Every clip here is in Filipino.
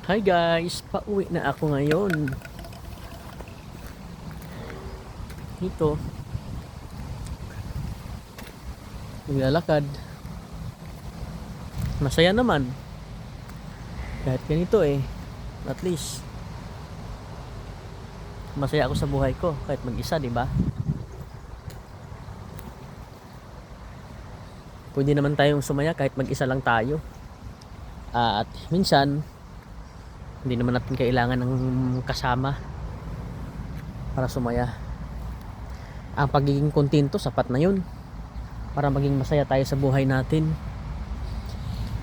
Hi guys, pauwi na ako ngayon. Dito, naglalakad. Masaya naman. Kahit ganito at least masaya ako sa buhay ko kahit mag-isa, di ba? Pwede naman tayong sumaya kahit mag-isa lang tayo. At minsan hindi naman natin kailangan ng kasama para sumaya. Ang pagiging kontento sapat na yun para maging masaya tayo sa buhay natin.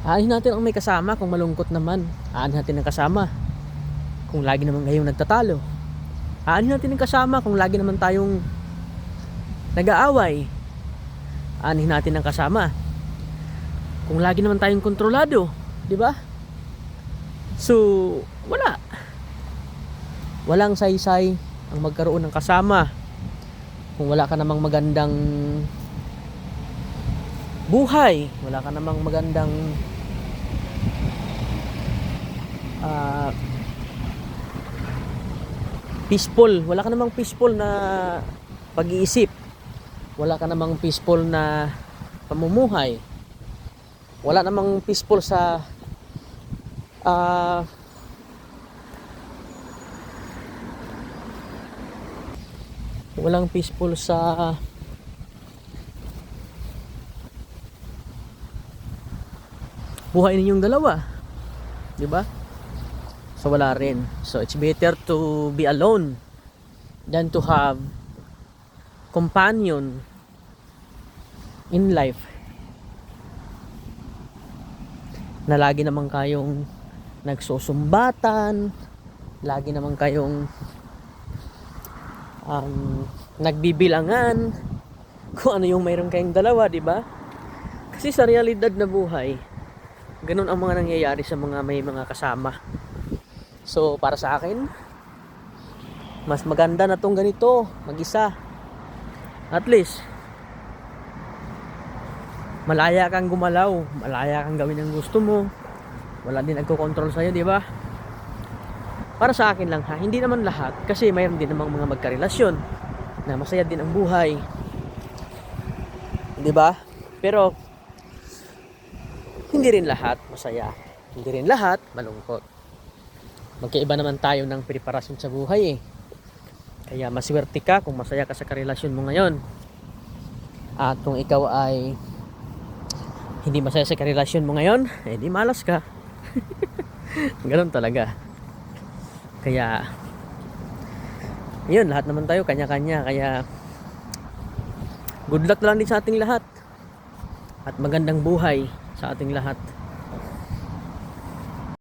Aanin natin ang may kasama kung malungkot naman. Aanin natin ang kasama kung lagi naman kayong nagtatalo. Aanin natin ang kasama kung lagi naman tayong nag-aaway. Aanin natin ang kasama kung lagi naman tayong kontrolado, di ba? So, walang saysay ang magkaroon ng kasama kung wala ka namang magandang buhay, wala ka namang magandang wala ka namang peaceful na pag-iisip, wala ka namang peaceful na pamumuhay, wala namang peaceful sa walang peaceful sa buhay ninyong dalawa, di ba? So wala rin. So it's better to be alone than to have companion in life na lagi naman kayong nagsusumbatan, lagi naman kayong nagbibilangan kung ano yung mayroon kayong dalawa, di ba? Kasi sa realidad na buhay, ganun ang mga nangyayari sa mga may mga kasama. So para sa akin, mas maganda na tong ganito, mag-isa. At least malaya kang gumalaw, malaya kang gawin ang gusto mo, wala din nagko-control sa'yo, di ba? Para sa akin lang ha, hindi naman lahat, kasi mayroon din namang mga magkarelasyon na masaya din ang buhay, di ba? Pero hindi rin lahat masaya, hindi rin lahat malungkot. Magkaiba naman tayo ng preparasyon sa buhay kaya maswerte ka kung masaya ka sa karelasyon mo ngayon. At kung ikaw ay hindi masaya sa karelasyon mo ngayon, di malas ka. Ganun talaga. Kaya yun, lahat naman tayo kanya-kanya. Kaya good luck lang din sa ating lahat at magandang buhay sa ating lahat.